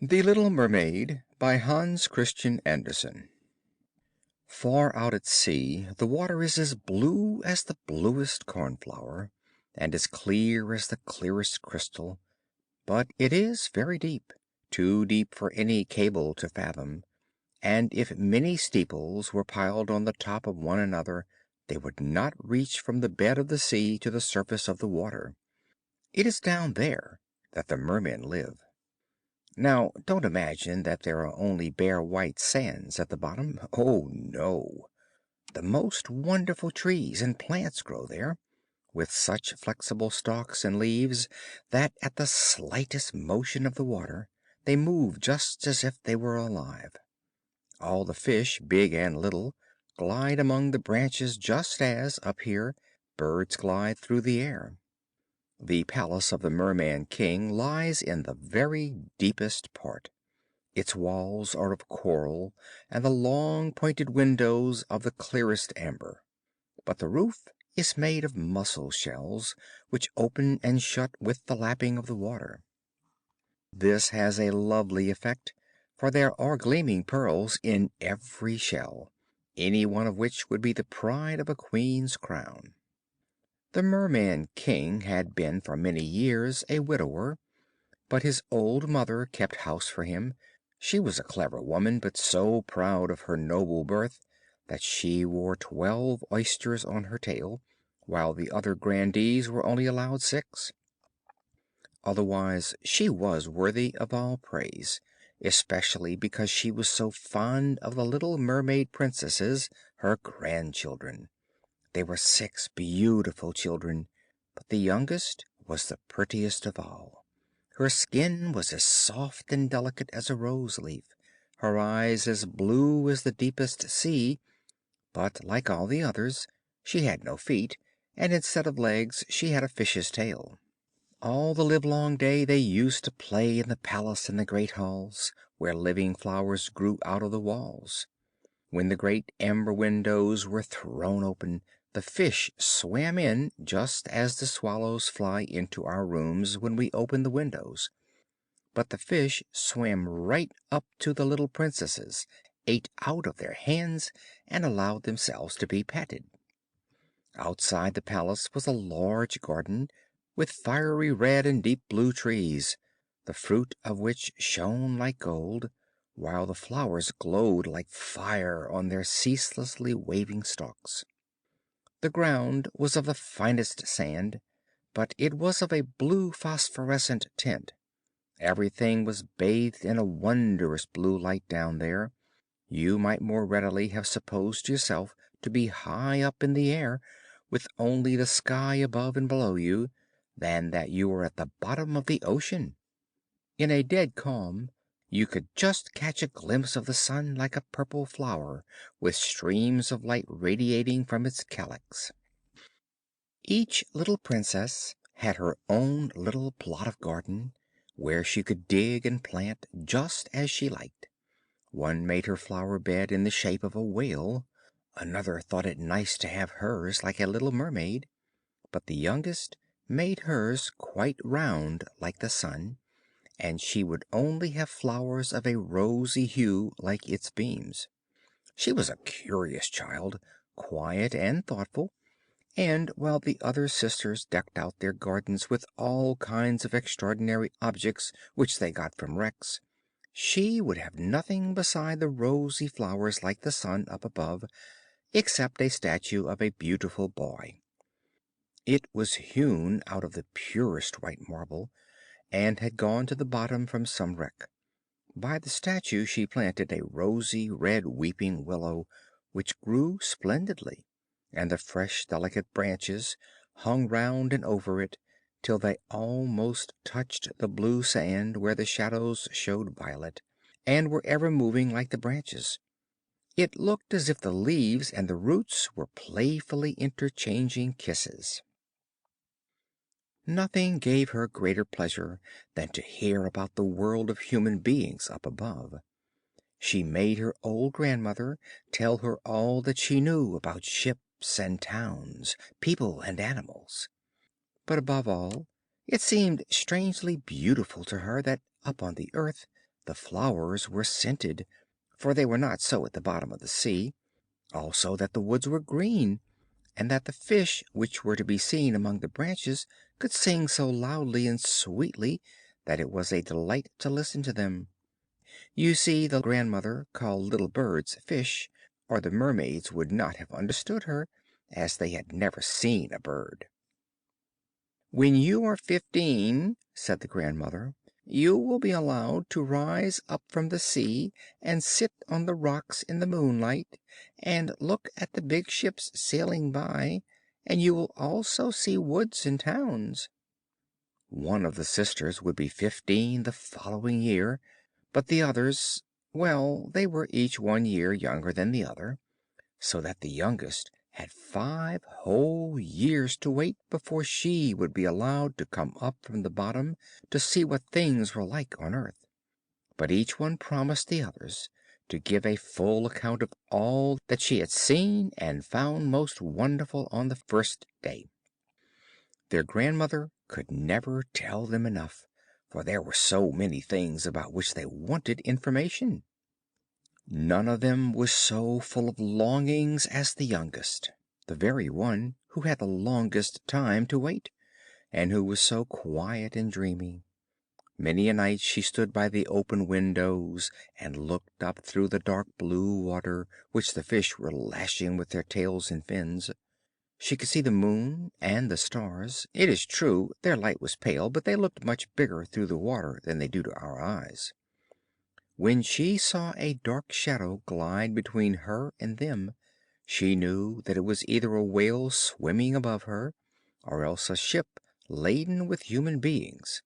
The Little Mermaid by Hans Christian Andersen. Far out at sea the water is as blue as the bluest cornflower, and as clear as the clearest crystal, but it is very deep, too deep for any cable to fathom, and if many steeples were piled on the top of one another, they would not reach from the bed of the sea to the surface of the water. It is down there that the mermen live. Now, don't imagine that there are only bare white sands at the bottom. Oh, no! The most wonderful trees and plants grow there, with such flexible stalks and leaves that at the slightest motion of the water they move just as if they were alive. All the fish, big and little, glide among the branches just as, up here, birds glide through the air. The palace of the Merman King lies in the very deepest part. Its walls are of coral, and the long pointed windows of the clearest amber. But the roof is made of mussel shells, which open and shut with the lapping of the water. This has a lovely effect, for there are gleaming pearls in every shell, any one of which would be the pride of a queen's crown. The Merman King had been for many years a widower, but his old mother kept house for him. She was a clever woman, but so proud of her noble birth that she wore 12 oysters on her tail, while the other grandees were only allowed 6. Otherwise she was worthy of all praise, especially because she was so fond of the little mermaid princesses, her grandchildren. They were 6 beautiful children, but the youngest was the prettiest of all. Her skin was as soft and delicate as a rose leaf, her eyes as blue as the deepest sea, but, like all the others, she had no feet, and instead of legs she had a fish's tail. All the livelong day they used to play in the palace and the great halls, where living flowers grew out of the walls. When the great amber windows were thrown open, the fish swam in just as the swallows fly into our rooms when we open the windows. But the fish swam right up to the little princesses, ate out of their hands, and allowed themselves to be petted. Outside the palace was a large garden, with fiery red and deep blue trees, the fruit of which shone like gold, while the flowers glowed like fire on their ceaselessly waving stalks. The ground was of the finest sand, but it was of a blue phosphorescent tint. Everything was bathed in a wondrous blue light down there. You might more readily have supposed yourself to be high up in the air, with only the sky above and below you, than that you were at the bottom of the ocean. In a dead calm you could just catch a glimpse of the sun, like a purple flower with streams of light radiating from its calyx. Each little princess had her own little plot of garden, where she could dig and plant just as she liked. One made her flower bed in the shape of a whale, another thought it nice to have hers like a little mermaid, but the youngest made hers quite round like the sun, and she would only have flowers of a rosy hue like its beams. She was a curious child, quiet and thoughtful, and while the other sisters decked out their gardens with all kinds of extraordinary objects which they got from wrecks, she would have nothing beside the rosy flowers like the sun up above, except a statue of a beautiful boy. It was hewn out of the purest white marble, and had gone to the bottom from some wreck. By the statue she planted a rosy red weeping willow, which grew splendidly, and the fresh delicate branches hung round and over it, till they almost touched the blue sand where the shadows showed violet, and were ever moving like the branches. It looked as if the leaves and the roots were playfully interchanging kisses. Nothing gave her greater pleasure than to hear about the world of human beings up above. She made her old grandmother tell her all that she knew about ships and towns, people and animals. But above all, it seemed strangely beautiful to her that up on the earth The flowers were scented, for they were not so at the bottom of the sea; also that the woods were green, and that the fish which were to be seen among the branches could sing so loudly and sweetly that it was a delight to listen to them. You see, the grandmother called little birds fish, or the mermaids would not have understood her, as they had never seen a bird. "When you are 15," said the grandmother, "you will be allowed to rise up from the sea and sit on the rocks in the moonlight and look at the big ships sailing by, and you will also see woods and towns." One of the sisters would be 15 the following year, but the others, well, they were each 1 year younger than the other, so that the youngest had 5 whole years to wait before she would be allowed to come up from the bottom to see what things were like on earth. But each one promised the others to give a full account of all that she had seen and found most wonderful on the first day. Their grandmother could never tell them enough, for there were so many things about which they wanted information. None of them was so full of longings as the youngest, the very one who had the longest time to wait, and who was so quiet and dreamy. Many a night she stood by the open windows and looked up through the dark blue water which the fish were lashing with their tails and fins. She could see the moon and the stars. It is true their light was pale, but they looked much bigger through the water than they do to our eyes. When she saw a dark shadow glide between her and them, she knew that it was either a whale swimming above her, or else a ship laden with human beings.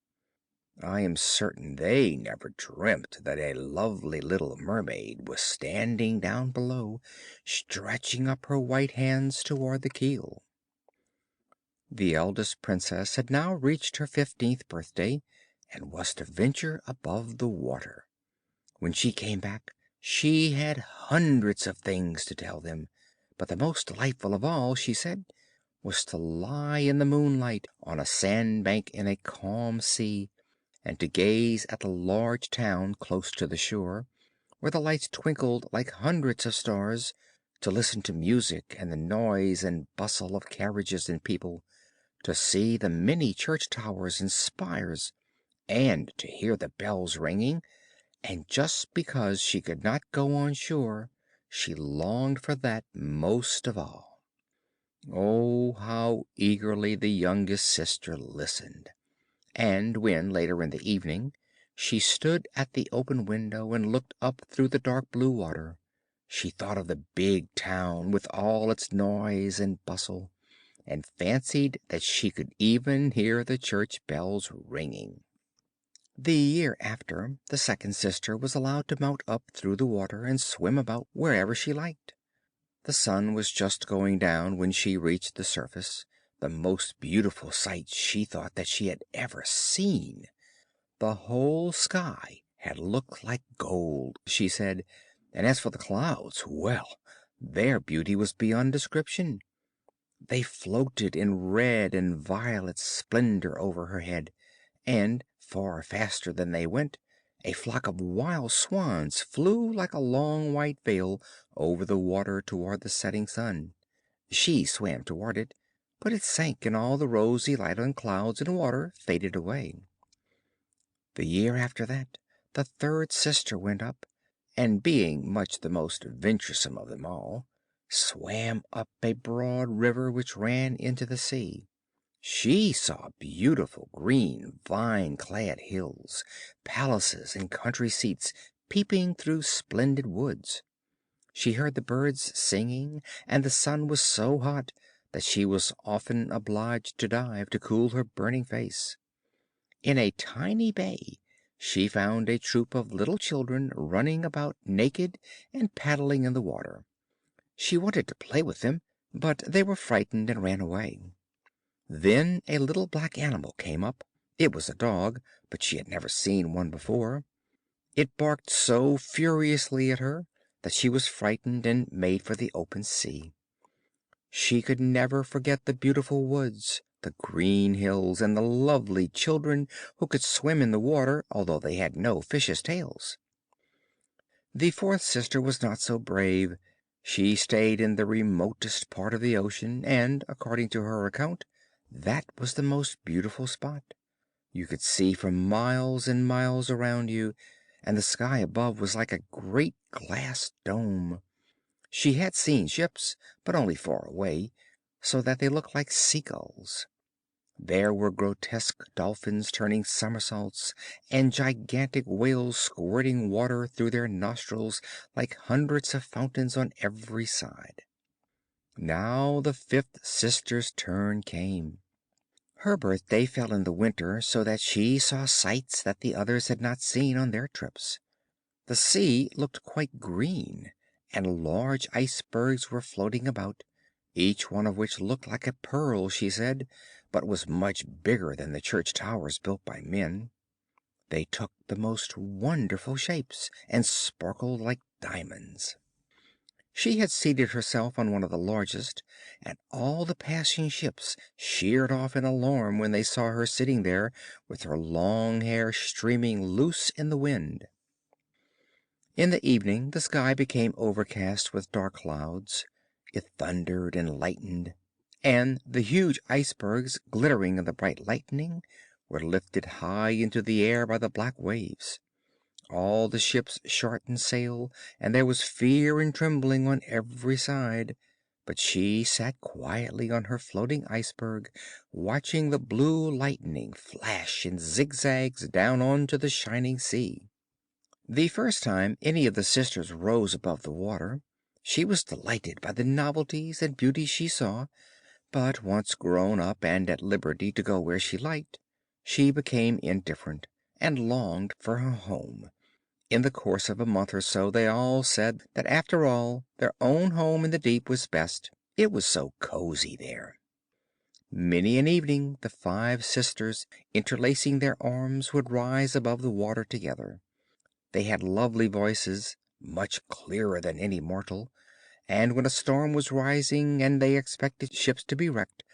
I am certain they never dreamt that a lovely little mermaid was standing down below, stretching up her white hands toward the keel. The eldest princess had now reached her 15th birthday, and was to venture above the water. When she came back she had hundreds of things to tell them, but the most delightful of all, she said, was to lie in the moonlight on a sandbank in a calm sea, and to gaze at the large town close to the shore, where the lights twinkled like hundreds of stars, to listen to music and the noise and bustle of carriages and people, to see the many church towers and spires, and to hear the bells ringing; and just because she could not go on shore, she longed for that most of all. Oh, how eagerly the youngest sister listened! And when, later in the evening, she stood at the open window and looked up through the dark blue water, she thought of the big town with all its noise and bustle, and fancied that she could even hear the church bells ringing. The year after, the second sister was allowed to mount up through the water and swim about wherever she liked. The sun was just going down when she reached the surface, the most beautiful sight she thought that she had ever seen. The whole sky had looked like gold, she said, and as for the clouds, well, their beauty was beyond description. They floated in red and violet splendor over her head, and, far faster than they went, a flock of wild swans flew like a long white veil over the water toward the setting sun. She swam toward it, but it sank, and all the rosy light on clouds and water faded away. The year after that, the third sister went up, and being much the most venturesome of them all, swam up a broad river which ran into the sea. She saw beautiful green vine clad hills, palaces and country seats peeping through splendid woods. She heard the birds singing, and the sun was so hot that she was often obliged to dive to cool her burning face. In a tiny bay she found a troop of little children running about naked and paddling in the water. She wanted to play with them, but they were frightened and ran away. Then a little black animal came up. It was a dog, but she had never seen one before. It barked so furiously at her that she was frightened and made for the open sea. She could never forget the beautiful woods, the green hills, and the lovely children who could swim in the water although they had no fishes' tails. The fourth sister was not so brave. She stayed in the remotest part of the ocean, and, according to her account, that was the most beautiful spot. You could see for miles and miles around you, and the sky above was like a great glass dome. She had seen ships, but only far away, so that they looked like seagulls. There were grotesque dolphins turning somersaults, and gigantic whales squirting water through their nostrils like hundreds of fountains on every side. Now the fifth sister's turn came. Her birthday fell in the winter, so that she saw sights that the others had not seen on their trips. The sea looked quite green, and large icebergs were floating about, each one of which looked like a pearl, she said, but was much bigger than the church towers built by men. They took the most wonderful shapes, and sparkled like diamonds. She had seated herself on one of the largest, and all the passing ships sheered off in alarm when they saw her sitting there with her long hair streaming loose in the wind. In the evening the sky became overcast with dark clouds. It thundered and lightened, and the huge icebergs, glittering in the bright lightning, were lifted high into the air by the black waves. All the ships shortened sail, and there was fear and trembling on every side. But she sat quietly on her floating iceberg, watching the blue lightning flash in zigzags down onto the shining sea. The first time any of the sisters rose above the water, she was delighted by the novelties and beauties she saw, but once grown up and at liberty to go where she liked, she became indifferent, and longed for her home. In the course of a month or so they all said that after all their own home in the deep was best, it was so cozy there. Many an evening the five sisters, interlacing their arms, would rise above the water together. They had lovely voices, much clearer than any mortal, and when a storm was rising and they expected ships to be wrecked,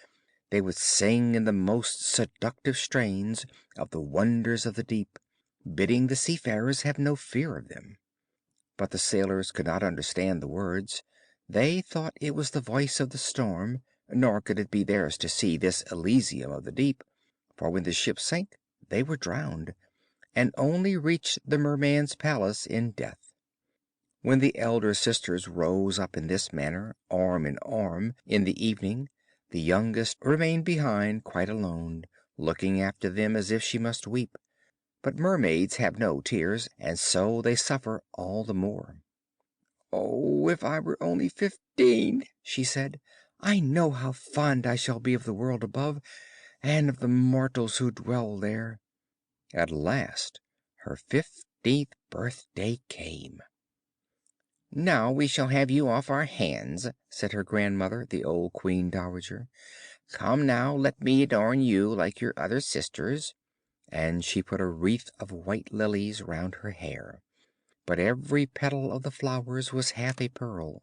they would sing in the most seductive strains of the wonders of the deep, bidding the seafarers have no fear of them. But the sailors could not understand the words. They thought it was the voice of the storm, nor could it be theirs to see this Elysium of the deep, for when the ship sank they were drowned, and only reached the merman's palace in death. When the elder sisters rose up in this manner, arm in arm, in the evening, the youngest remained behind quite alone, looking after them as if she must weep. But mermaids have no tears, and so they suffer all the more. "Oh, if I were only 15!" she said. "I know how fond I shall be of the world above, and of the mortals who dwell there." At last her 15th birthday came. "Now we shall have you off our hands," said her grandmother, the old Queen Dowager. "Come now, let me adorn you like your other sisters." And she put a wreath of white lilies round her hair, but every petal of the flowers was half a pearl.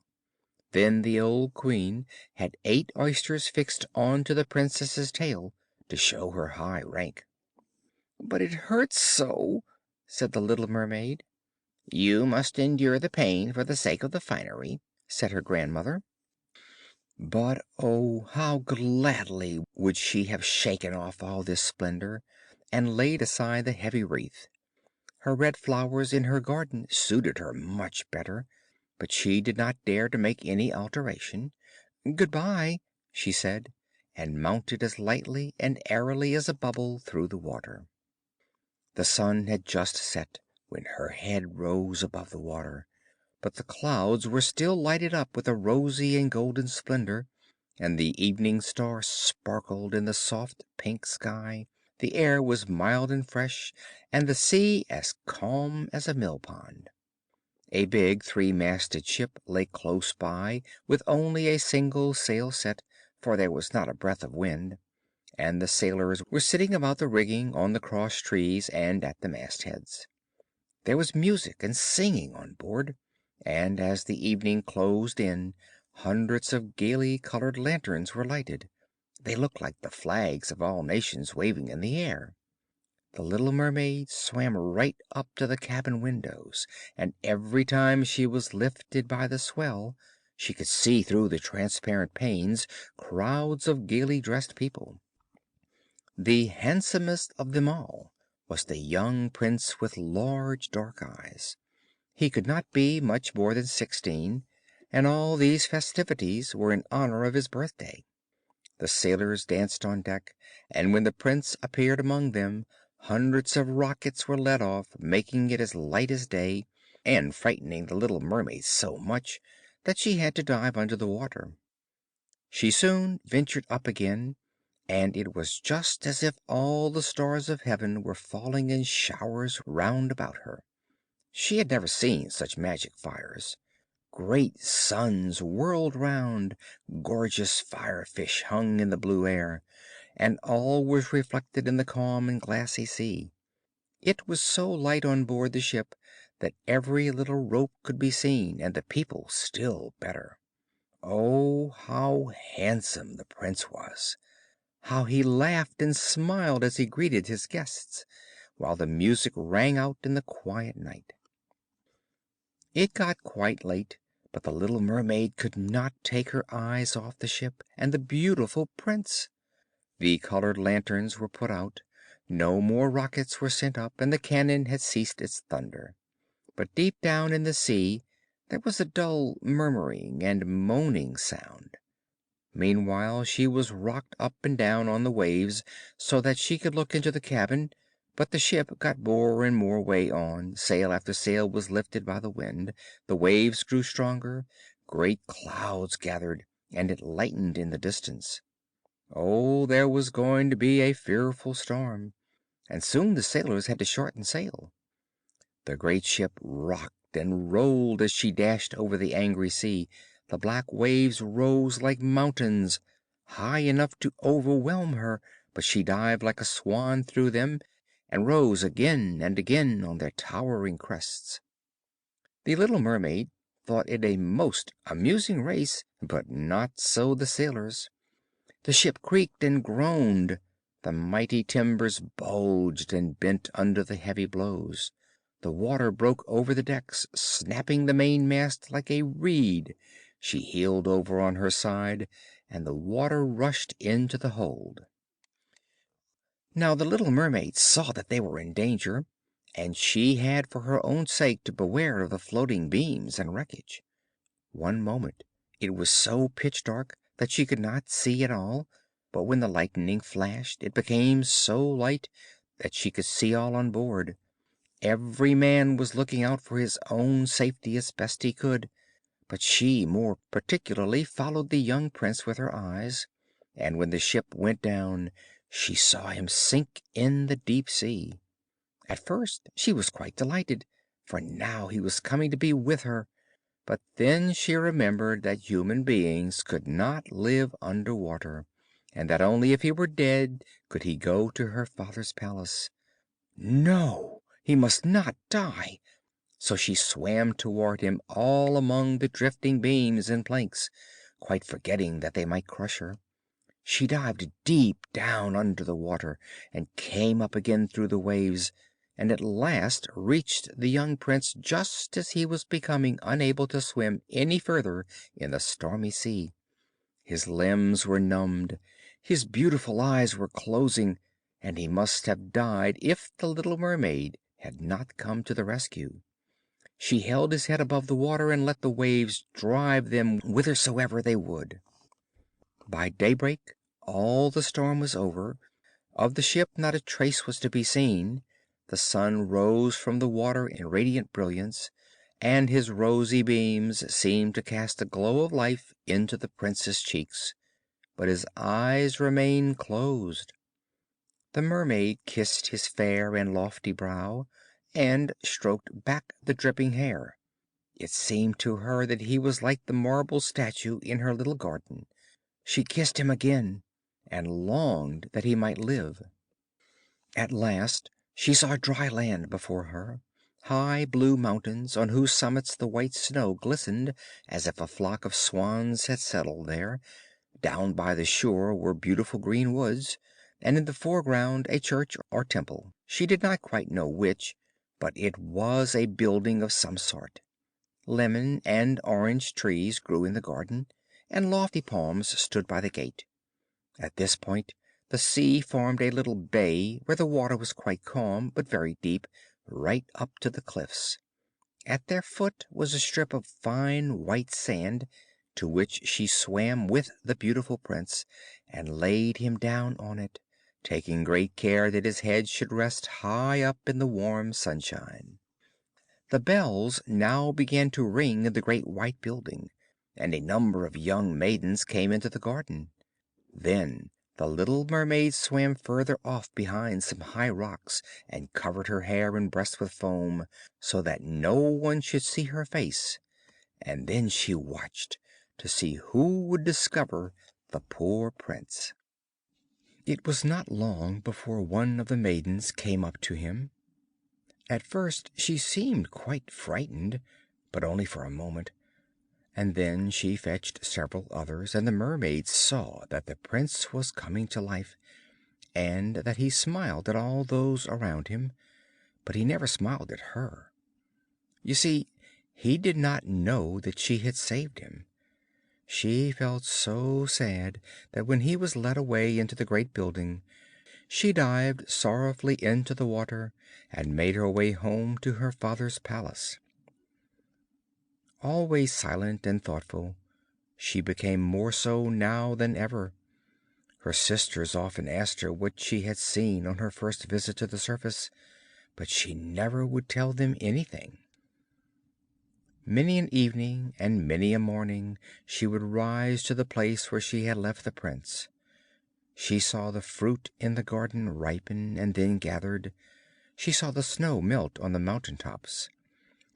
Then the old Queen had 8 oysters fixed on to the Princess's tail to show her high rank. "But it hurts so," said the little mermaid. "You must endure the pain for the sake of the finery," said her grandmother. But oh, how gladly would she have shaken off all this splendor, and laid aside the heavy wreath. Her red flowers in her garden suited her much better, but she did not dare to make any alteration. "Good bye," she said, and mounted as lightly and airily as a bubble through the water. The sun had just set when her head rose above the water, but the clouds were still lighted up with a rosy and golden splendor, and the evening star sparkled in the soft pink sky. The air was mild and fresh, and the sea as calm as a mill pond. A big 3-masted ship lay close by, with only a single sail set, for there was not a breath of wind, and the sailors were sitting about the rigging, on the cross trees, and at the mastheads. There was music and singing on board, and as the evening closed in, hundreds of gaily colored lanterns were lighted, They looked like the flags of all nations waving in the air. The little mermaid swam right up to the cabin windows, and every time she was lifted by the swell she could see through the transparent panes crowds of gaily dressed people. The handsomest of them all was the young prince with large dark eyes. He could not be much more than 16, and all these festivities were in honor of his birthday. The sailors danced on deck, and when the prince appeared among them, hundreds of rockets were let off, making it as light as day, and frightening the little mermaid so much that she had to dive under the water. She soon ventured up again, and it was just as if all the stars of heaven were falling in showers round about her. She had never seen such magic fires. Great suns whirled round, gorgeous fire fish hung in the blue air, and all was reflected in the calm and glassy sea. It was so light on board the ship that every little rope could be seen, and the people still better. Oh, how handsome the prince was! How he laughed and smiled as he greeted his guests, while the music rang out in the quiet night. It got quite late, but the little mermaid could not take her eyes off the ship and the beautiful prince. The colored lanterns were put out, no more rockets were sent up, and the cannon had ceased its thunder. But deep down in the sea there was a dull murmuring and moaning sound. Meanwhile she was rocked up and down on the waves so that she could look into the cabin, but the ship got more and more way on, sail after sail was lifted by the wind, the waves grew stronger, great clouds gathered, and it lightened in the distance. Oh, there was going to be a fearful storm, and soon the sailors had to shorten sail. The great ship rocked and rolled as she dashed over the angry sea. The black waves rose like mountains, high enough to overwhelm her, but she dived like a swan through them, and rose again and again on their towering crests. The little mermaid thought it a most amusing race, but not so the sailors. The ship creaked and groaned. The mighty timbers bulged and bent under the heavy blows. The water broke over the decks, snapping the mainmast like a reed. She heeled over on her side, and the water rushed into the hold. Now the little mermaid saw that they were in danger, and she had for her own sake to beware of the floating beams and wreckage. One moment it was so pitch dark that she could not see at all, but when the lightning flashed it became so light that she could see all on board. Every man was looking out for his own safety as best he could, but she more particularly followed the young prince with her eyes, and when the ship went down she saw him sink in the deep sea. At first she was quite delighted, for now he was coming to be with her, but then she remembered that human beings could not live under water, and that only if he were dead could he go to her father's palace. No, he must not die! So she swam toward him all among the drifting beams and planks, quite forgetting that they might crush her. She dived deep down under the water and came up again through the waves, and at last reached the young prince just as he was becoming unable to swim any further in the stormy sea. His limbs were numbed, his beautiful eyes were closing, and he must have died if the little mermaid had not come to the rescue. She held his head above the water and let the waves drive them whithersoever they would. By daybreak all the storm was over. Of the ship not a trace was to be seen. The sun rose from the water in radiant brilliance, and his rosy beams seemed to cast a glow of life into the prince's cheeks, but his eyes remained closed. The mermaid kissed his fair and lofty brow, and stroked back the dripping hair. It seemed to her that he was like the marble statue in her little garden. She kissed him again, and longed that he might live. At last she saw dry land before her, high blue mountains on whose summits the white snow glistened as if a flock of swans had settled there, Down by the shore were beautiful green woods, and in the foreground a church or temple, she did not quite know which, but it was a building of some sort. Lemon and orange trees grew in the garden, and lofty palms stood by the gate. At this point the sea formed a little bay where the water was quite calm but very deep, right up to the cliffs. At their foot was a strip of fine white sand, to which she swam with the beautiful prince, and laid him down on it, taking great care that his head should rest high up in the warm sunshine. The bells now began to ring in the great white building, and a number of young maidens came into the garden. Then the little mermaid swam further off behind some high rocks, and covered her hair and breast with foam, so that no one should see her face, and then she watched to see who would discover the poor prince. It was not long before one of the maidens came up to him. At first she seemed quite frightened, but only for a moment, and then she fetched several others, and the mermaid saw that the prince was coming to life, and that he smiled at all those around him, but he never smiled at her. You see, he did not know that she had saved him. She felt so sad that when he was led away into the great building, she dived sorrowfully into the water and made her way home to her father's palace. Always silent and thoughtful, she became more so now than ever. Her sisters often asked her what she had seen on her first visit to the surface, but she never would tell them anything. Many an evening and many a morning she would rise to the place where she had left the prince. She saw the fruit in the garden ripen and then gathered. She saw the snow melt on the mountain tops.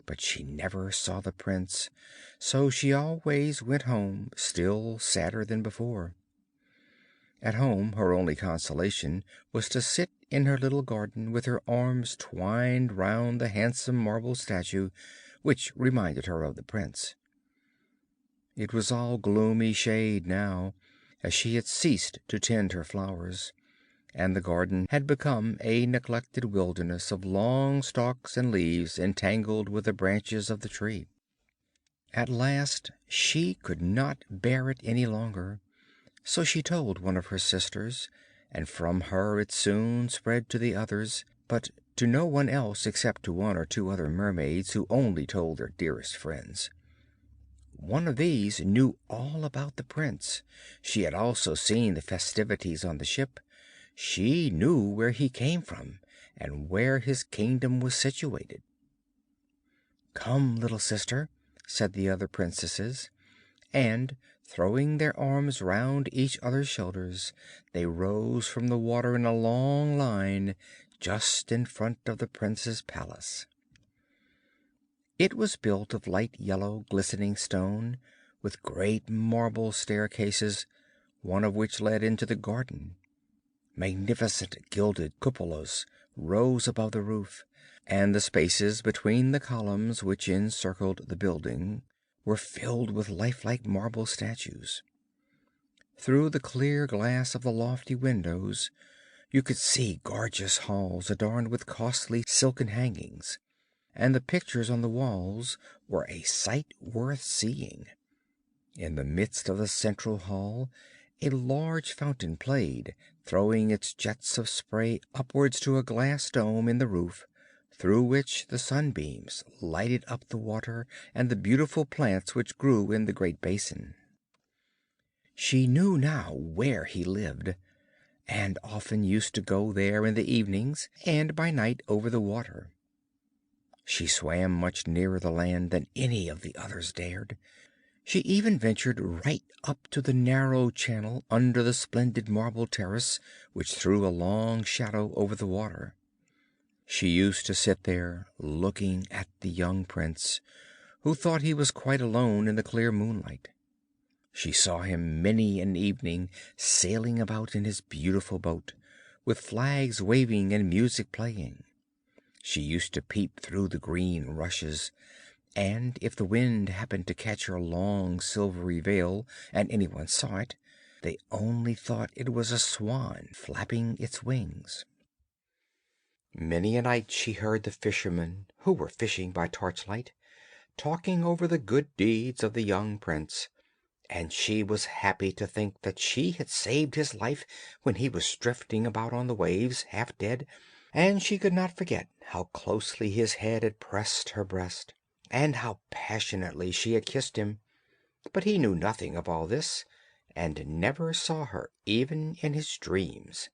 But she never saw the prince, so she always went home still sadder than before. At home her only consolation was to sit in her little garden with her arms twined round the handsome marble statue which reminded her of the prince. It was all gloomy shade now, as she had ceased to tend her flowers, and the garden had become a neglected wilderness of long stalks and leaves entangled with the branches of the tree. At last she could not bear it any longer, so she told one of her sisters, and from her it soon spread to the others, but to no one else except to one or two other mermaids who only told their dearest friends. One of these knew all about the prince. She had also seen the festivities on the ship. She knew where he came from and where his kingdom was situated. "Come, little sister," said the other princesses, and, throwing their arms round each other's shoulders, they rose from the water in a long line just in front of the prince's palace. It was built of light yellow glistening stone, with great marble staircases, one of which led into the garden. Magnificent gilded cupolas rose above the roof, and the spaces between the columns which encircled the building were filled with lifelike marble statues. Through the clear glass of the lofty windows you could see gorgeous halls adorned with costly silken hangings, and the pictures on the walls were a sight worth seeing. In the midst of the central hall a large fountain played, throwing its jets of spray upwards to a glass dome in the roof, through which the sunbeams lighted up the water and the beautiful plants which grew in the great basin. She knew now where he lived, and often used to go there in the evenings and by night over the water. She swam much nearer the land than any of the others dared. She even ventured right up to the narrow channel under the splendid marble terrace which threw a long shadow over the water. She used to sit there looking at the young prince, who thought he was quite alone in the clear moonlight. She saw him many an evening sailing about in his beautiful boat, with flags waving and music playing. She used to peep through the green rushes, and if the wind happened to catch her long silvery veil and anyone saw it, They only thought it was a swan flapping its wings. Many a night she heard the fishermen, who were fishing by torchlight, talking over the good deeds of the young prince, and she was happy to think that she had saved his life when he was drifting about on the waves, half dead, and she could not forget how closely his head had pressed her breast, and how passionately she had kissed him. But he knew nothing of all this, and never saw her even in his dreams.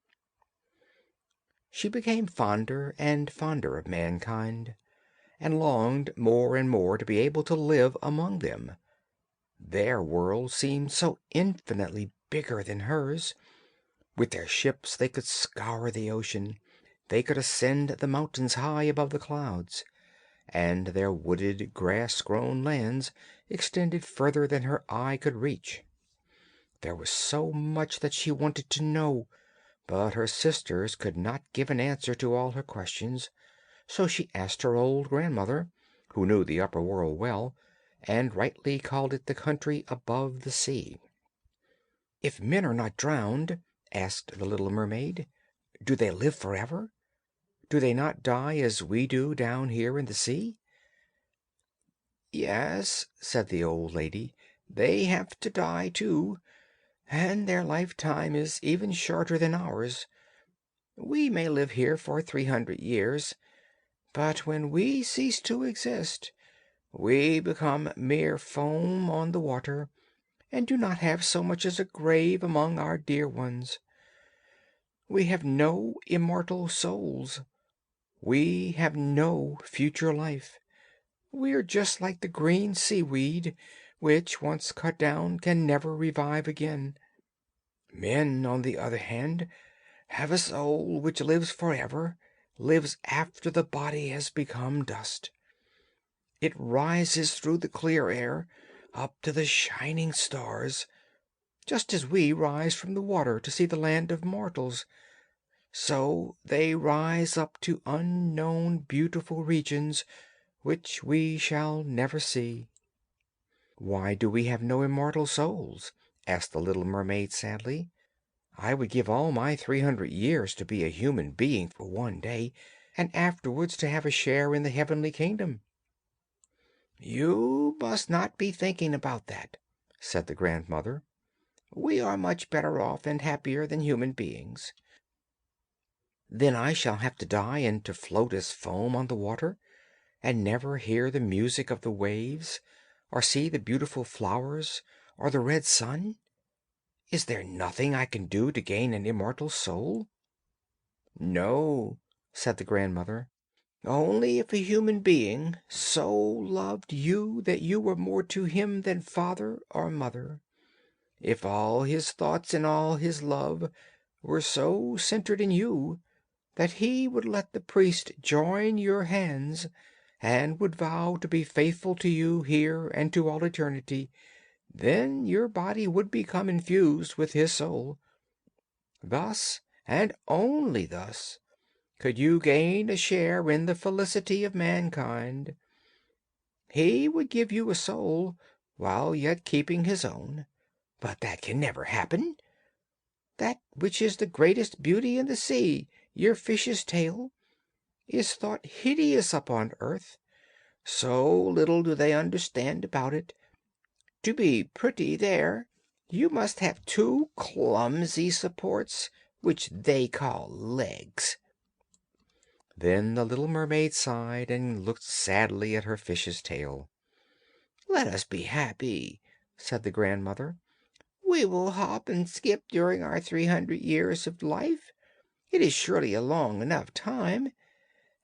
She became fonder and fonder of mankind, and longed more and more to be able to live among them. Their world seemed so infinitely bigger than hers. With their ships they could scour the ocean, they could ascend the mountains high above the clouds, and their wooded, grass-grown lands extended further than her eye could reach. There was so much that she wanted to know, but her sisters could not give an answer to all her questions, so she asked her old grandmother, who knew the upper world well, and rightly called it the country above the sea. "If men are not drowned," asked the little mermaid, "do they live forever? Do they not die as we do down here in the sea?" "Yes," said the old lady, "they have to die too, and their lifetime is even shorter than ours. We may live here for 300 years, but when we cease to exist, we become mere foam on the water, and do not have so much as a grave among our dear ones. We have no immortal souls. We have no future life. We are just like the green seaweed, which, once cut down, can never revive again. Men, on the other hand, have a soul which lives forever, lives after the body has become dust. It rises through the clear air, up to the shining stars, just as we rise from the water to see the land of mortals. So they rise up to unknown beautiful regions which we shall never see." "Why do we have no immortal souls?" asked the little mermaid sadly. "I would give all my 300 years to be a human being for one day, and afterwards to have a share in the heavenly kingdom." "You must not be thinking about that," said the grandmother. "We are much better off and happier than human beings." "Then I shall have to die and to float as foam on the water, and never hear the music of the waves, or see the beautiful flowers, or the red sun? Is there nothing I can do to gain an immortal soul?" "No," said the grandmother. "Only if a human being so loved you that you were more to him than father or mother, if all his thoughts and all his love were so centered in you that he would let the priest join your hands, and would vow to be faithful to you here and to all eternity, then your body would become infused with his soul. Thus, and only thus, could you gain a share in the felicity of mankind. He would give you a soul, while yet keeping his own. But that can never happen. That which is the greatest beauty in the sea, your fish's tail, is thought hideous upon earth. So little do they understand about it. To be pretty there, you must have two clumsy supports, which they call legs." Then the little mermaid sighed and looked sadly at her fish's tail. "Let us be happy," said the grandmother. "We will hop and skip during our 300 years of life. It is surely a long enough time,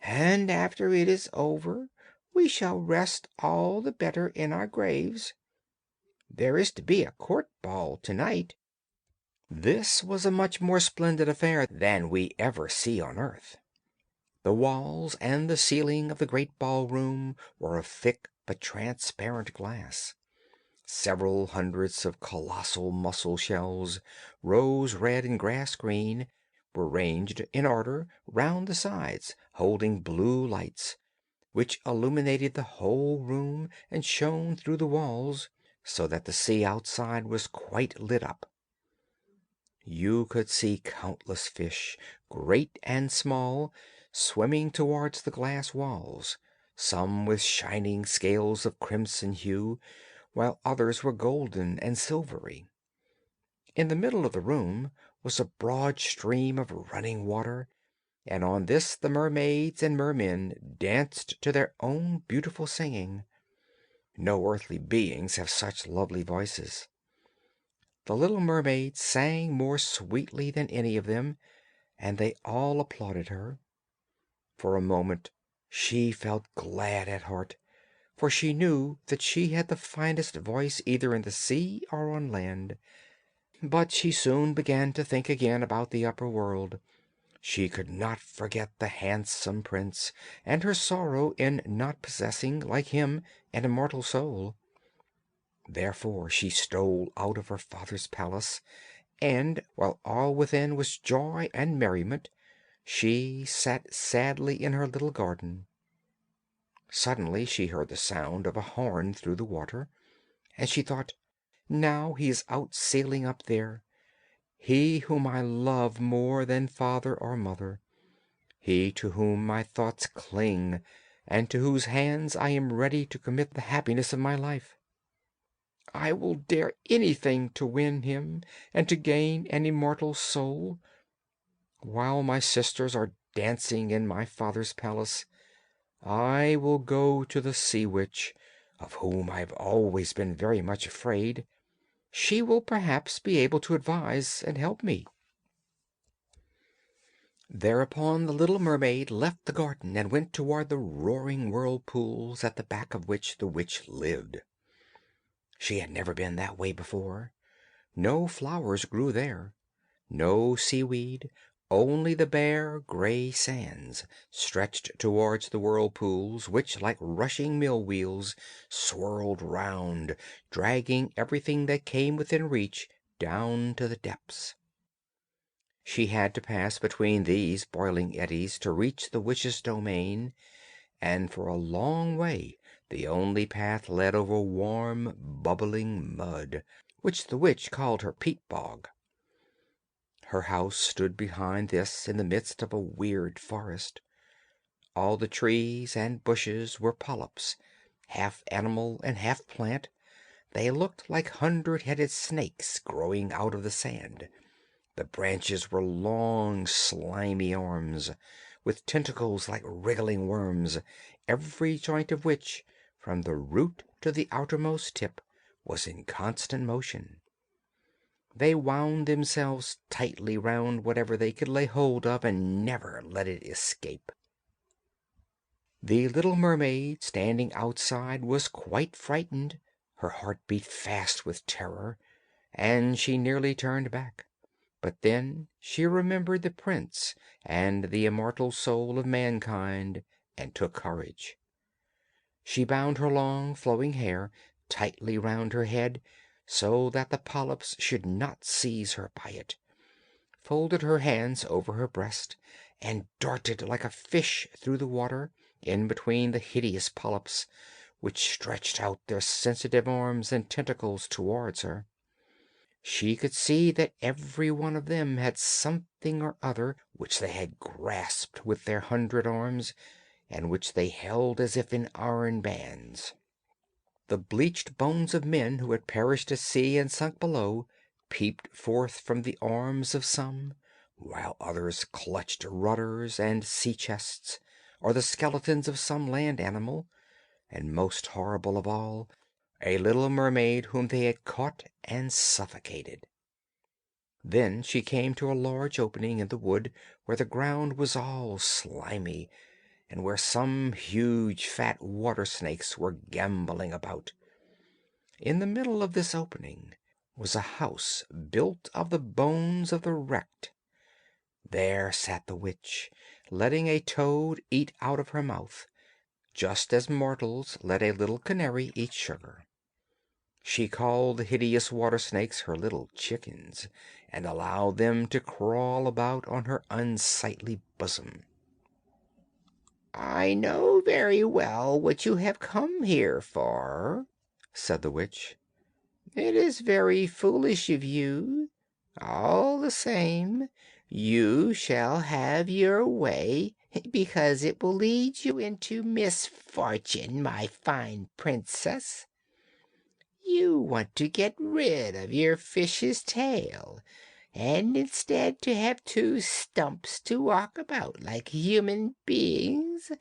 and after it is over we shall rest all the better in our graves. There is to be a court ball to-night." This was a much more splendid affair than we ever see on earth. The walls and the ceiling of the great ballroom were of thick but transparent glass. Several hundreds of colossal mussel shells, rose red and grass green, were ranged in order round the sides, holding blue lights, which illuminated the whole room and shone through the walls, so that the sea outside was quite lit up. You could see countless fish, great and small, swimming towards the glass walls, some with shining scales of crimson hue, while others were golden and silvery. In the middle of the room was a broad stream of running water, and on this the mermaids and mermen danced to their own beautiful singing. No earthly beings have such lovely voices. The little mermaid sang more sweetly than any of them, and they all applauded her. For a moment she felt glad at heart, for she knew that she had the finest voice either in the sea or on land. But she soon began to think again about the upper world. She could not forget the handsome prince, and her sorrow in not possessing, like him, an immortal soul. Therefore she stole out of her father's palace, and, while all within was joy and merriment, she sat sadly in her little garden. Suddenly she heard the sound of a horn through the water, and she thought, "Now he is out sailing up there, he whom I love more than father or mother, he to whom my thoughts cling, and to whose hands I am ready to commit the happiness of my life. I will dare anything to win him and to gain an immortal soul. While my sisters are dancing in my father's palace, I will go to the sea witch, of whom I have always been very much afraid. She will perhaps be able to advise and help me." Thereupon the little mermaid left the garden and went toward the roaring whirlpools at the back of which the witch lived. She had never been that way before. No flowers grew there, no seaweed, only the bare gray sands stretched towards the whirlpools, which, like rushing mill wheels, swirled round, dragging everything that came within reach down to the depths. She had to pass between these boiling eddies to reach the witch's domain, and for a long way the only path led over warm, bubbling mud, which the witch called her peat bog. Her house stood behind this in the midst of a weird forest. All the trees and bushes were polyps, half animal and half plant. They looked like 100-headed snakes growing out of the sand. The branches were long, slimy arms, with tentacles like wriggling worms, every joint of which, from the root to the outermost tip, was in constant motion. They wound themselves tightly round whatever they could lay hold of, and never let it escape. The little mermaid, standing outside, was quite frightened. Her heart beat fast with terror, and she nearly turned back. But then she remembered the prince and the immortal soul of mankind, and took courage. She bound her long flowing hair tightly round her head, so that the polyps should not seize her by it, folded her hands over her breast, and darted like a fish through the water, in between the hideous polyps, which stretched out their sensitive arms and tentacles towards her. She could see that every one of them had something or other which they had grasped with their 100 arms, and which they held as if in iron bands. The bleached bones of men who had perished at sea and sunk below peeped forth from the arms of some, while others clutched rudders and sea chests, or the skeletons of some land animal, and, most horrible of all, a little mermaid whom they had caught and suffocated. Then she came to a large opening in the wood where the ground was all slimy, and where some huge fat water snakes were gambolling about. In the middle of this opening was a house built of the bones of the wrecked. There sat the witch, letting a toad eat out of her mouth, just as mortals let a little canary eat sugar. She called the hideous water snakes her little chickens, and allowed them to crawl about on her unsightly bosom. "I know very well what you have come here for," said the witch. "It is very foolish of you. All the same, you shall have your way, because it will lead you into misfortune, my fine princess. You want to get rid of your fish's tail, and instead to have two stumps to walk about like human beings,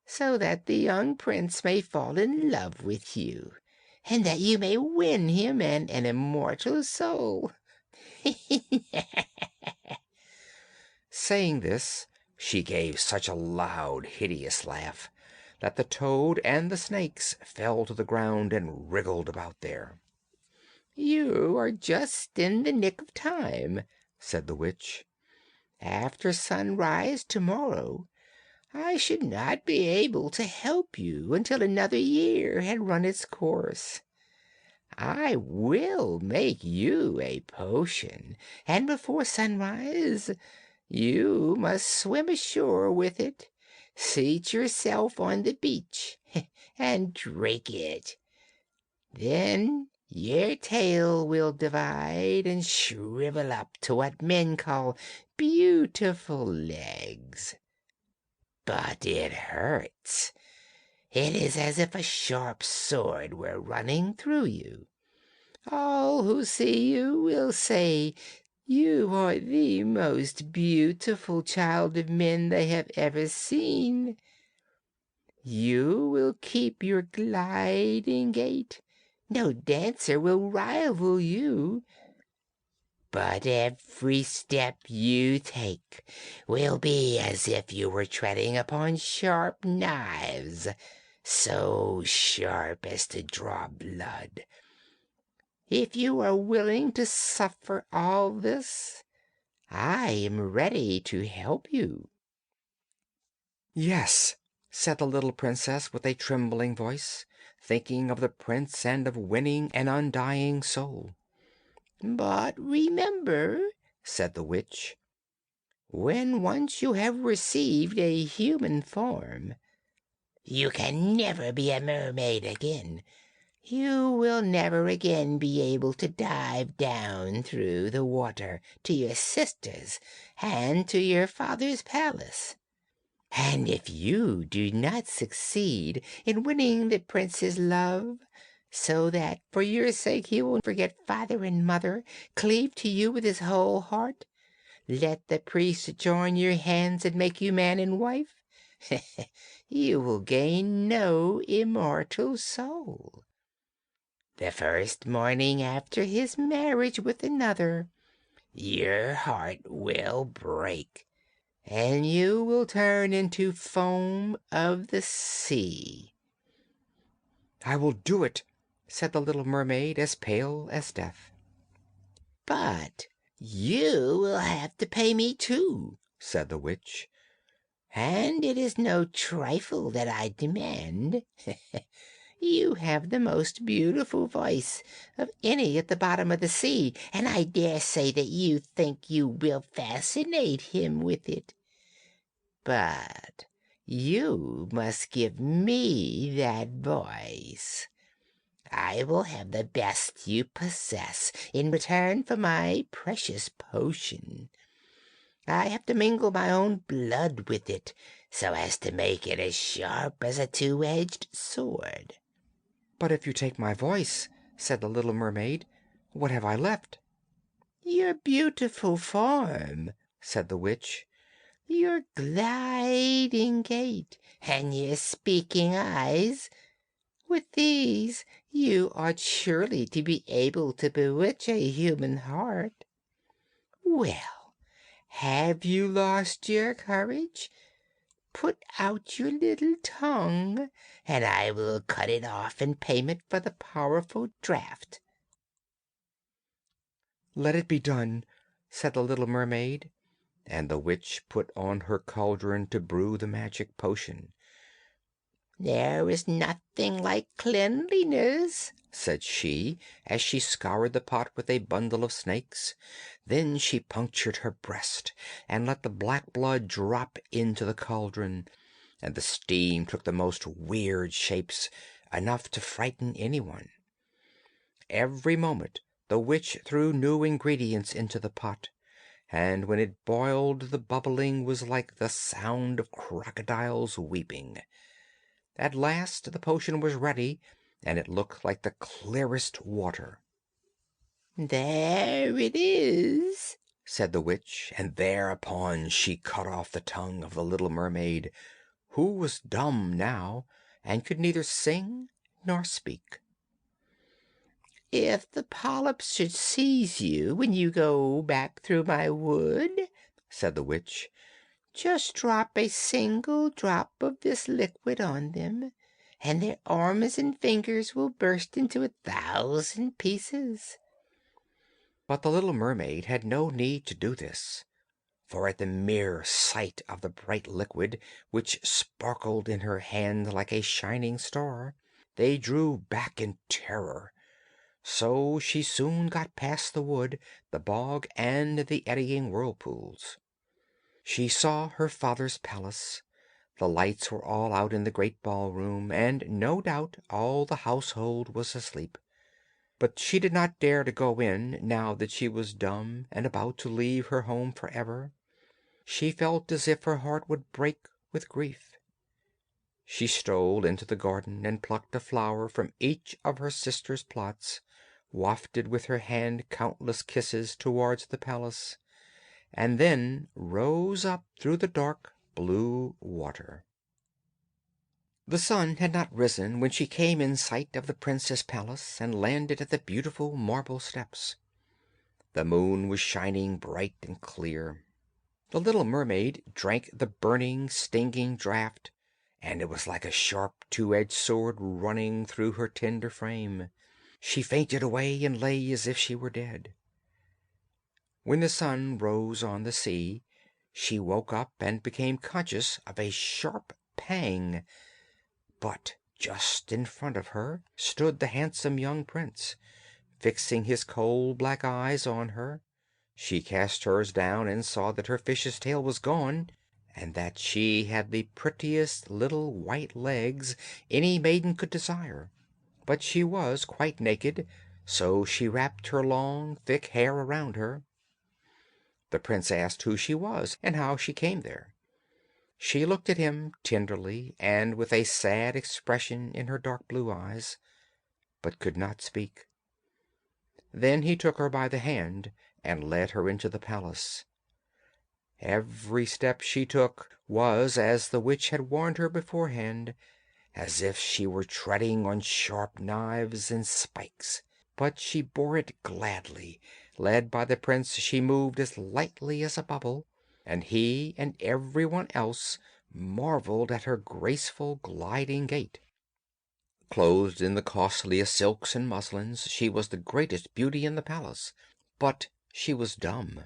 so that the young prince may fall in love with you, and that you may win him and an immortal soul. Saying this, she gave such a loud, hideous laugh that the toad and the snakes fell to the ground and wriggled about there. You are just in the nick of time, said the witch. After sunrise tomorrow, I should not be able to help you until another year had run its course. I will make you a potion, and before sunrise you must swim ashore with it, seat yourself on the beach, and drink it. Then your tail will divide and shrivel up to what men call beautiful legs. But it hurts. It is as if a sharp sword were running through you. All who see you will say you are the most beautiful child of men they have ever seen. You will keep your gliding gait. No dancer will rival you. But every step you take will be as if you were treading upon sharp knives, so sharp as to draw blood. If you are willing to suffer all this, I am ready to help you." "Yes," said the little princess with a trembling voice, thinking of the prince and of winning an undying soul. "But remember," said the witch, "when once you have received a human form, you can never be a mermaid again. You will never again be able to dive down through the water to your sisters and to your father's palace. And if you do not succeed in winning the prince's love, so that for your sake he will forget father and mother, cleave to you with his whole heart, let the priest join your hands and make you man and wife, you will gain no immortal soul. The first morning after his marriage with another, your heart will break, and you will turn into foam of the sea." "I will do it," said the little mermaid, as pale as death. "But you will have to pay me too," said the witch, "and it is no trifle that I demand. You have the most beautiful voice of any at the bottom of the sea, and I dare say that you think you will fascinate him with it. But you must give me that voice. I will have the best you possess in return for my precious potion. I have to mingle my own blood with it, so as to make it as sharp as a two-edged sword." "But if you take my voice," said the little mermaid, "what have I left?" "Your beautiful form," said the witch, "your gliding gait, and your speaking eyes. With these you ought surely to be able to bewitch a human heart. Well, have you lost your courage? Put out your little tongue, and I will cut it off in payment for the powerful draught." "Let it be done," said the little mermaid, and the witch put on her cauldron to brew the magic potion. "There is nothing like cleanliness," said she, as she scoured the pot with a bundle of snakes. Then she punctured her breast and let the black blood drop into the cauldron, and the steam took the most weird shapes, enough to frighten anyone. Every moment the witch threw new ingredients into the pot, and when it boiled the bubbling was like the sound of crocodiles weeping. At last the potion was ready, and it looked like the clearest water. "There it is," said the witch, and thereupon she cut off the tongue of the little mermaid, who was dumb now, and could neither sing nor speak. "If the polyps should seize you when you go back through my wood," said the witch, "just drop a single drop of this liquid on them, and their arms and fingers will burst into 1,000 pieces." But the little mermaid had no need to do this, for at the mere sight of the bright liquid, which sparkled in her hand like a shining star, they drew back in terror. So she soon got past the wood, the bog, and the eddying whirlpools. She saw her father's palace. The lights were all out in the great ballroom, and no doubt all the household was asleep. But she did not dare to go in, now that she was dumb and about to leave her home forever. She felt as if her heart would break with grief. She stole into the garden and plucked a flower from each of her sister's plots, wafted with her hand countless kisses towards the palace, and then rose up through the dark blue water. The sun had not risen when she came in sight of the prince's palace and landed at the beautiful marble steps. The moon was shining bright and clear. The little mermaid drank the burning, stinging draught, and it was like a sharp, two-edged sword running through her tender frame. She fainted away and lay as if she were dead. When the sun rose on the sea, she woke up and became conscious of a sharp pang. But just in front of her stood the handsome young prince, fixing his cold black eyes on her. She cast hers down and saw that her fish's tail was gone, and that she had the prettiest little white legs any maiden could desire. But she was quite naked, so she wrapped her long, thick hair around her. The prince asked who she was and how she came there. She looked at him tenderly and with a sad expression in her dark blue eyes, but could not speak. Then he took her by the hand and led her into the palace. Every step she took was, as the witch had warned her beforehand, as if she were treading on sharp knives and spikes, but she bore it gladly. Led by the prince, she moved as lightly as a bubble, and he and everyone else marveled at her graceful gliding gait. Clothed in the costliest silks and muslins, she was the greatest beauty in the palace, but she was dumb,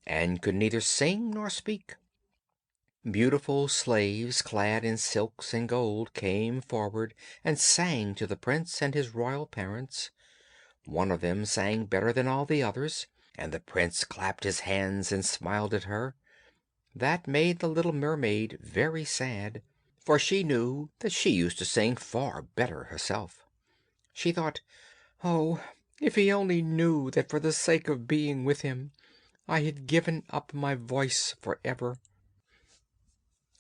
and could neither sing nor speak. Beautiful slaves clad in silks and gold came forward and sang to the prince and his royal parents. One of them sang better than all the others, and the prince clapped his hands and smiled at her. That made the little mermaid very sad, for she knew that she used to sing far better herself. She thought, "Oh, if he only knew that for the sake of being with him I had given up my voice forever."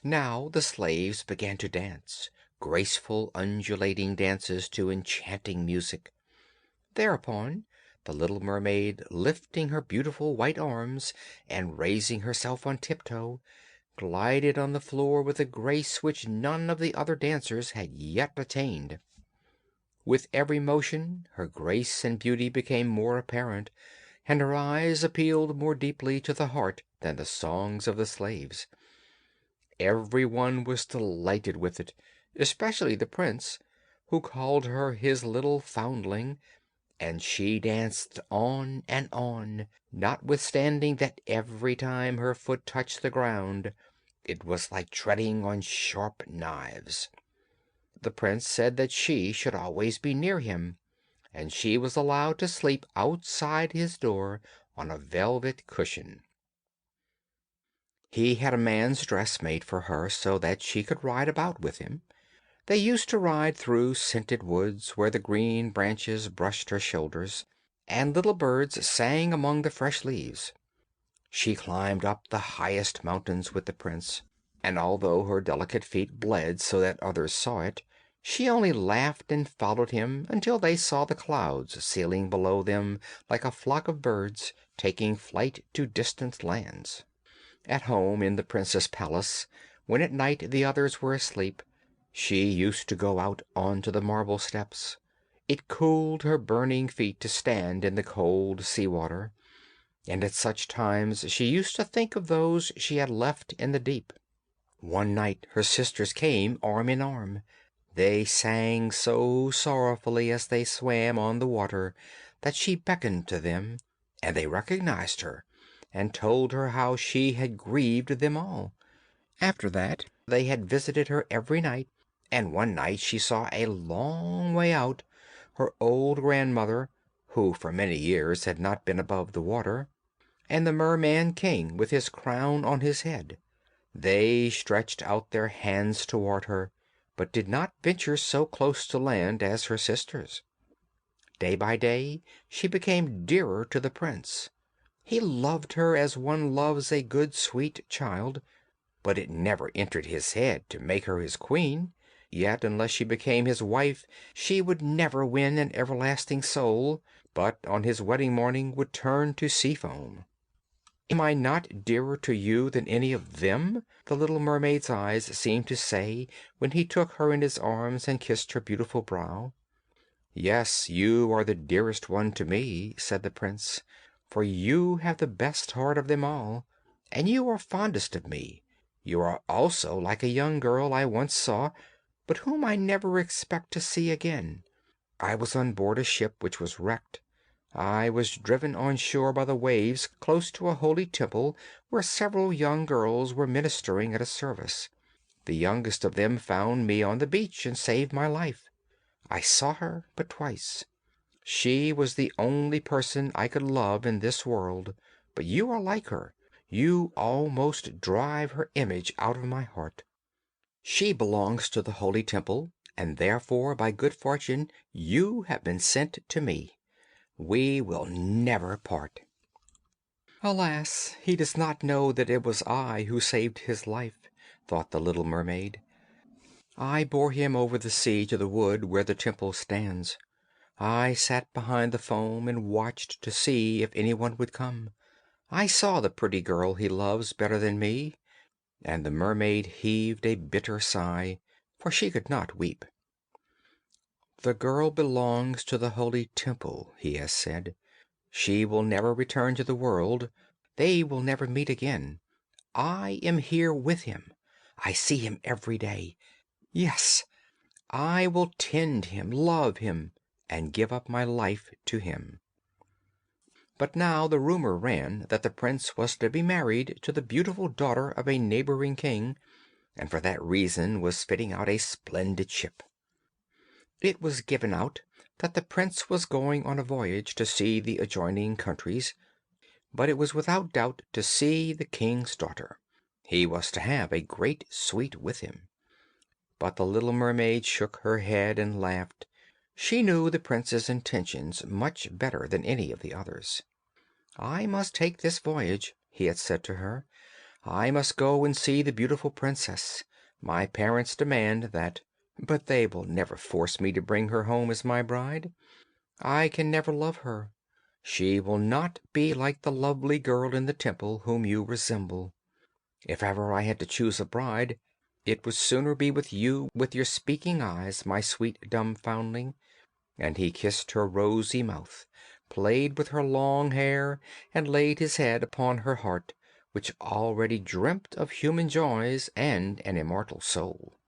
Now the slaves began to dance, graceful undulating dances to enchanting music. Thereupon the little mermaid, lifting her beautiful white arms and raising herself on tiptoe, glided on the floor with a grace which none of the other dancers had yet attained. With every motion her grace and beauty became more apparent, and her eyes appealed more deeply to the heart than the songs of the slaves. Every one was delighted with it, especially the prince, who called her his little foundling, and she danced on and on, notwithstanding that every time her foot touched the ground it was like treading on sharp knives. The prince said that she should always be near him, and she was allowed to sleep outside his door on a velvet cushion. He had a man's dress made for her so that she could ride about with him. They used to ride through scented woods where the green branches brushed her shoulders, and little birds sang among the fresh leaves. She climbed up the highest mountains with the prince, and although her delicate feet bled so that others saw it, she only laughed and followed him until they saw the clouds sailing below them like a flock of birds taking flight to distant lands. At home in the prince's palace, when at night the others were asleep, she used to go out onto the marble steps. It cooled her burning feet to stand in the cold sea water, and at such times she used to think of those she had left in the deep. One night her sisters came arm in arm. They sang so sorrowfully as they swam on the water that she beckoned to them, and they recognized her, and told her how she had grieved them all. After that they had visited her every night, and one night she saw a long way out her old grandmother, who for many years had not been above the water, and the merman king with his crown on his head. They stretched out their hands toward her, but did not venture so close to land as her sisters. Day by day she became dearer to the prince. He loved her as one loves a good sweet child, but it never entered his head to make her his queen. Yet unless she became his wife she would never win an everlasting soul, but on his wedding morning would turn to sea foam. "Am I not dearer to you than any of them?" the little mermaid's eyes seemed to say when he took her in his arms and kissed her beautiful brow. "Yes, you are the dearest one to me," said the prince, "for you have the best heart of them all, and you are fondest of me. You are also like a young girl I once saw, but whom I never expect to see again. I was on board a ship which was wrecked. I was driven on shore by the waves close to a holy temple where several young girls were ministering at a service. The youngest of them found me on the beach and saved my life. I saw her but twice. She was the only person I could love in this world, but you are like her. You almost drive her image out of my heart. She belongs to the holy temple, and therefore, by good fortune, you have been sent to me. We will never part." "Alas, he does not know that it was I who saved his life," thought the little mermaid. "I bore him over the sea to the wood where the temple stands. I sat behind the foam and watched to see if anyone would come. I saw the pretty girl he loves better than me," and the mermaid heaved a bitter sigh, for she could not weep. "The girl belongs to the holy temple," he has said. "She will never return to the world. They will never meet again. I am here with him. I see him every day. Yes, I will tend him, love him, and give up my life to him." But now the rumor ran that the prince was to be married to the beautiful daughter of a neighboring king, and for that reason was fitting out a splendid ship. It was given out that the prince was going on a voyage to see the adjoining countries, but it was without doubt to see the king's daughter. He was to have a great suite with him. But the little mermaid shook her head and laughed. She knew the prince's intentions much better than any of the others. "I must take this voyage," he had said to her. "I must go and see the beautiful princess. My parents demand that, but they will never force me to bring her home as my bride. I can never love her. She will not be like the lovely girl in the temple whom you resemble. If ever I had to choose a bride, it would sooner be with you with your speaking eyes, my sweet dumb foundling." And he kissed her rosy mouth, played with her long hair, and laid his head upon her heart, which already dreamt of human joys and an immortal soul.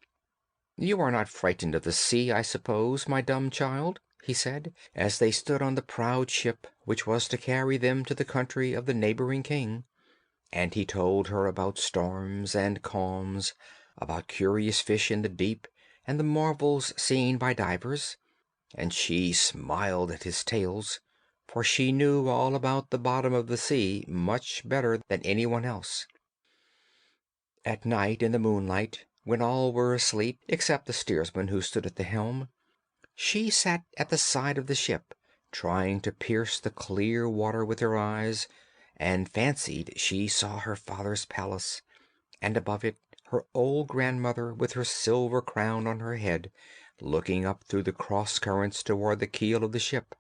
"You are not frightened of the sea, I suppose, my dumb child?" he said, as they stood on the proud ship which was to carry them to the country of the neighboring king. And he told her about storms and calms, about curious fish in the deep, and the marvels seen by divers. And she smiled at his tales, for she knew all about the bottom of the sea much better than anyone else. At night, in the moonlight, when all were asleep except the steersman who stood at the helm, she sat at the side of the ship, trying to pierce the clear water with her eyes, and fancied she saw her father's palace, and above it her old grandmother with her silver crown on her head, looking up through the cross currents toward the keel of the ship.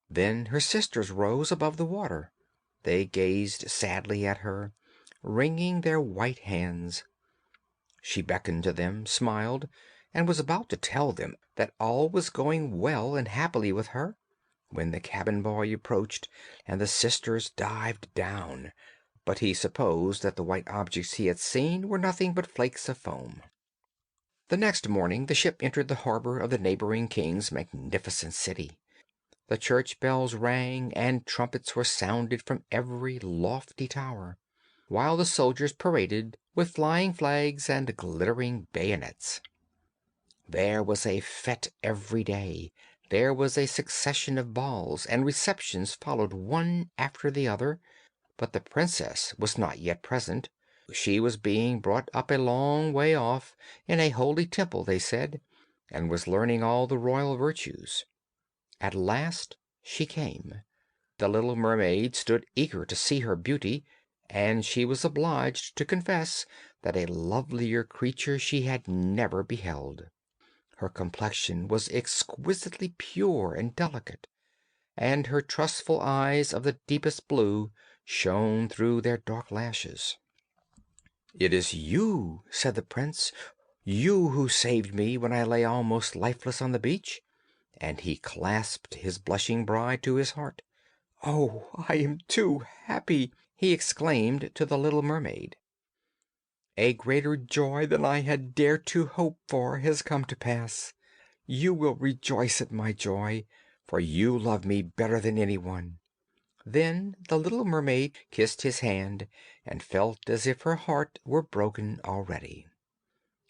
Then her sisters rose above the water. They gazed sadly at her, wringing their white hands. She beckoned to them, smiled, and was about to tell them that all was going well and happily with her, when the cabin boy approached and the sisters dived down, but he supposed that the white objects he had seen were nothing but flakes of foam. The next morning the ship entered the harbor of the neighboring king's magnificent city. The church bells rang, and trumpets were sounded from every lofty tower, while the soldiers paraded with flying flags and glittering bayonets. There was a fête every day. There was a succession of balls, and receptions followed one after the other, but the princess was not yet present. She was being brought up a long way off, in a holy temple, they said, and was learning all the royal virtues. At last she came. The little mermaid stood eager to see her beauty, and she was obliged to confess that a lovelier creature she had never beheld. Her complexion was exquisitely pure and delicate, and her trustful eyes of the deepest blue shone through their dark lashes. "It is you," said the prince, "you who saved me when I lay almost lifeless on the beach," and he clasped his blushing bride to his heart. "Oh, I am too happy!" he exclaimed to the little mermaid. "A greater joy than I had dared to hope for has come to pass. You will rejoice at my joy, for you love me better than anyone." Then the little mermaid kissed his hand, and felt as if her heart were broken already.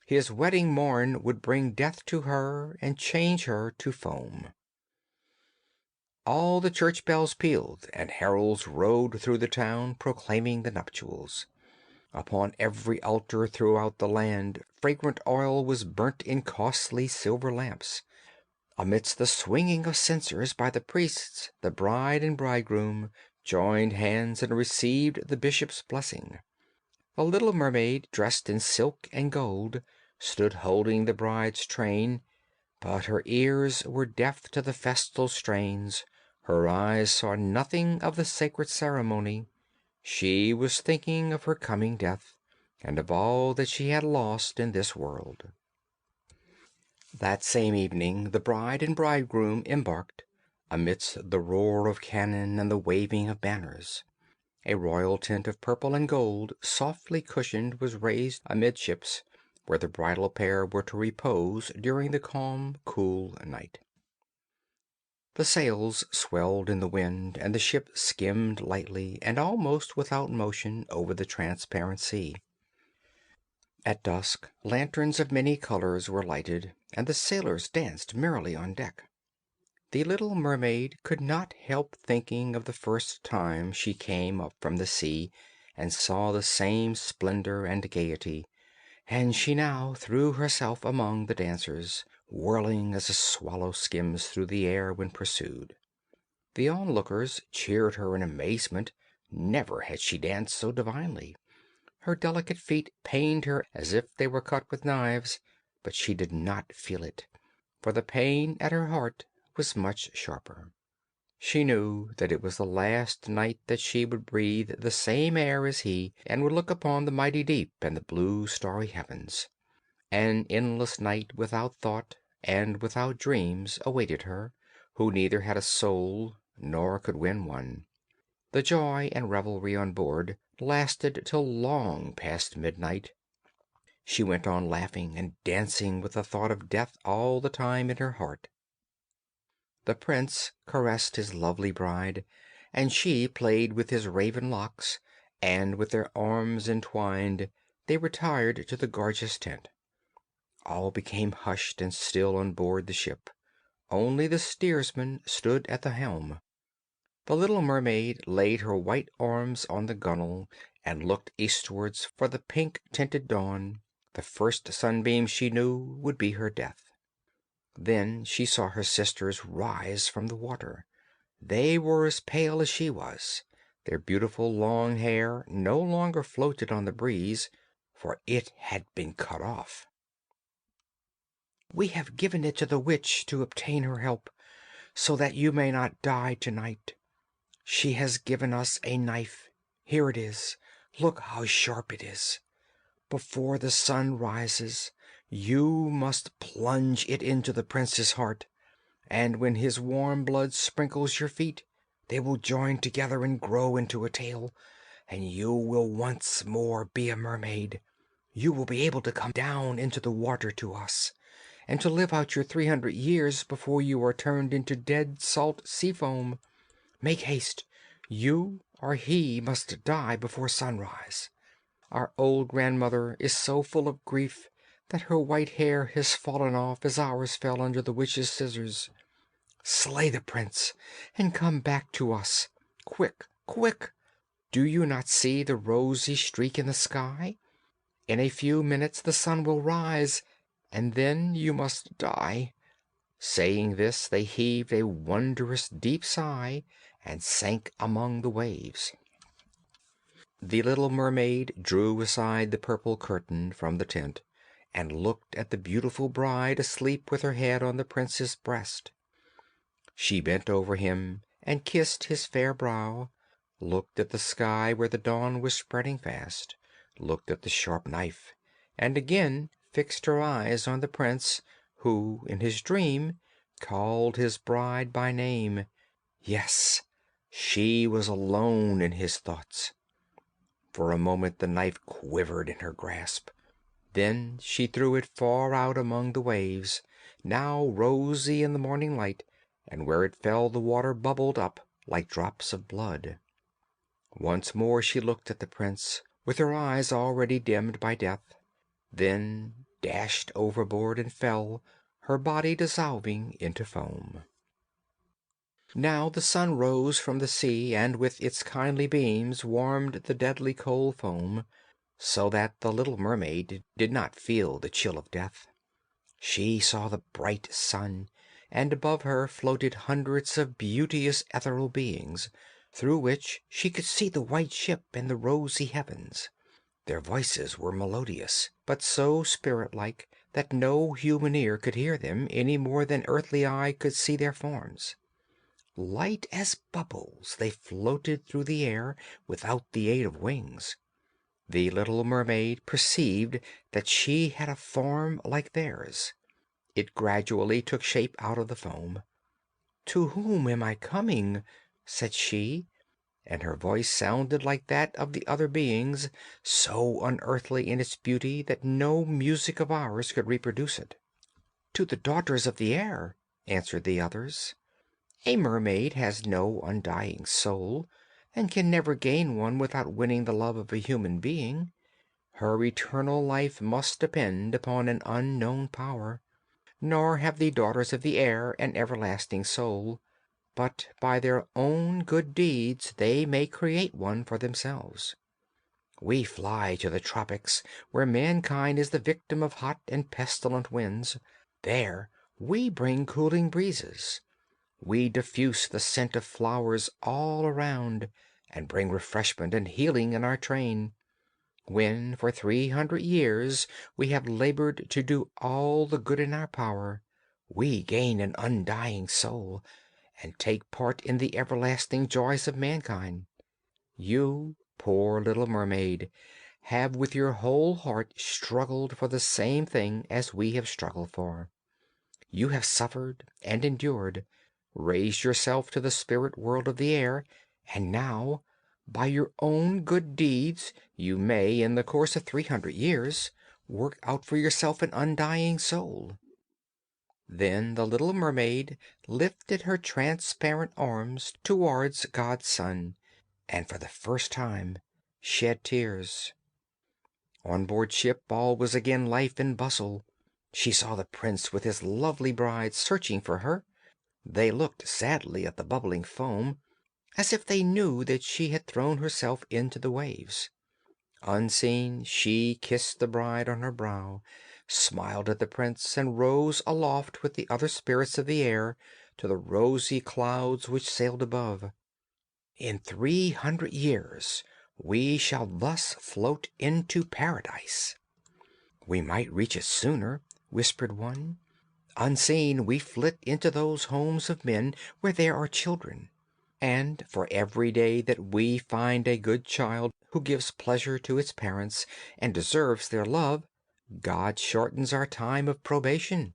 His wedding morn would bring death to her and change her to foam. All the church bells pealed, and heralds rode through the town proclaiming the nuptials. Upon every altar throughout the land fragrant oil was burnt in costly silver lamps. Amidst the swinging of censers by the priests, the bride and bridegroom joined hands and received the bishop's blessing. The little mermaid, dressed in silk and gold, stood holding the bride's train, but her ears were deaf to the festal strains, her eyes saw nothing of the sacred ceremony. She was thinking of her coming death, and of all that she had lost in this world. That same evening the bride and bridegroom embarked, amidst the roar of cannon and the waving of banners. A royal tent of purple and gold, softly cushioned, was raised amidships, where the bridal pair were to repose during the calm, cool night. The sails swelled in the wind, and the ship skimmed lightly and almost without motion over the transparent sea. At dusk, lanterns of many colors were lighted, and the sailors danced merrily on deck. The little mermaid could not help thinking of the first time she came up from the sea and saw the same splendor and gaiety, and she now threw herself among the dancers, whirling as a swallow skims through the air when pursued. The onlookers cheered her in amazement. Never had she danced so divinely. Her delicate feet pained her as if they were cut with knives, but she did not feel it, for the pain at her heart was much sharper. She knew that it was the last night that she would breathe the same air as he, and would look upon the mighty deep and the blue starry heavens. An endless night without thought and without dreams awaited her, who neither had a soul nor could win one. The joy and revelry on board lasted till long past midnight. She went on laughing and dancing with the thought of death all the time in her heart. The prince caressed his lovely bride, and she played with his raven locks, and with their arms entwined they retired to the gorgeous tent. All became hushed and still on board the ship. Only the steersman stood at the helm. The little mermaid laid her white arms on the gunwale and looked eastwards for the pink tinted dawn. The first sunbeam she knew would be her death. Then she saw her sisters rise from the water. They were as pale as she was. Their beautiful long hair no longer floated on the breeze, for it had been cut off. "We have given it to the witch to obtain her help, so that you may not die tonight. She has given us a knife. Here it is. Look how sharp it is. Before the sun rises, you must plunge it into the prince's heart, and when his warm blood sprinkles your feet, they will join together and grow into a tail, and you will once more be a mermaid. You will be able to come down into the water to us, and to live out your 300 years before you are turned into dead salt sea foam. Make haste. You or he must die before sunrise. Our old grandmother is so full of grief that her white hair has fallen off as ours fell under the witch's scissors. Slay the prince and come back to us. Quick, quick! Do you not see the rosy streak in the sky? In a few minutes the sun will rise, and then you must die." Saying this, they heaved a wondrous deep sigh and sank among the waves. The little mermaid drew aside the purple curtain from the tent and looked at the beautiful bride asleep with her head on the prince's breast. She bent over him and kissed his fair brow, looked at the sky where the dawn was spreading fast, looked at the sharp knife, and again fixed her eyes on the prince, who, in his dream, called his bride by name. Yes, she was alone in his thoughts. For a moment the knife quivered in her grasp. Then she threw it far out among the waves, now rosy in the morning light, and where it fell the water bubbled up like drops of blood. Once more she looked at the prince, with her eyes already dimmed by death, then dashed overboard and fell, her body dissolving into foam. Now the sun rose from the sea, and with its kindly beams warmed the deadly cold foam, so that the little mermaid did not feel the chill of death. She saw the bright sun, and above her floated hundreds of beauteous ethereal beings, through which she could see the white ship and the rosy heavens. Their voices were melodious, but so spirit-like that no human ear could hear them any more than earthly eye could see their forms. Light as bubbles, they floated through the air without the aid of wings. The little mermaid perceived that she had a form like theirs. It gradually took shape out of the foam. "To whom am I coming?" said she, and her voice sounded like that of the other beings, so unearthly in its beauty that no music of ours could reproduce it. "To the daughters of the air," answered the others. "A mermaid has no undying soul, and can never gain one without winning the love of a human being. Her eternal life must depend upon an unknown power. Nor have the daughters of the air an everlasting soul, but by their own good deeds they may create one for themselves. We fly to the tropics, where mankind is the victim of hot and pestilent winds. There we bring cooling breezes. We diffuse the scent of flowers all around, and bring refreshment and healing in our train. When for 300 years we have labored to do all the good in our power, we gain an undying soul, and take part in the everlasting joys of mankind. You, poor little mermaid, have with your whole heart struggled for the same thing as we have struggled for. You have suffered and endured, raised yourself to the spirit world of the air, and now, by your own good deeds, you may, in the course of 300 years, work out for yourself an undying soul." Then the little mermaid lifted her transparent arms towards God's sun, and for the first time shed tears. On board ship all was again life and bustle. She saw the prince with his lovely bride searching for her. They looked sadly at the bubbling foam, as if they knew that she had thrown herself into the waves. Unseen, she kissed the bride on her brow, smiled at the prince, and rose aloft with the other spirits of the air to the rosy clouds which sailed above. In 300 years we shall thus float into paradise. We might reach it sooner, whispered one. Unseen, we flit into those homes of men where there are children. And for every day that we find a good child who gives pleasure to its parents and deserves their love, God shortens our time of probation.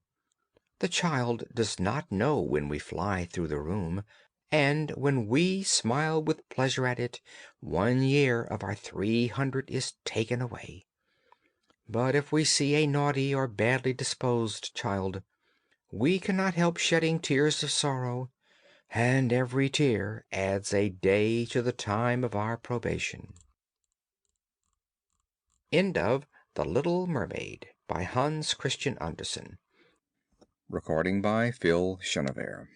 The child does not know when we fly through the room, and when we smile with pleasure at it, 1 year of our 300 is taken away. But if we see a naughty or badly disposed child, we cannot help shedding tears of sorrow, and every tear adds a day to the time of our probation. End of The Little Mermaid by Hans Christian Andersen. Recording by Phil Schonever.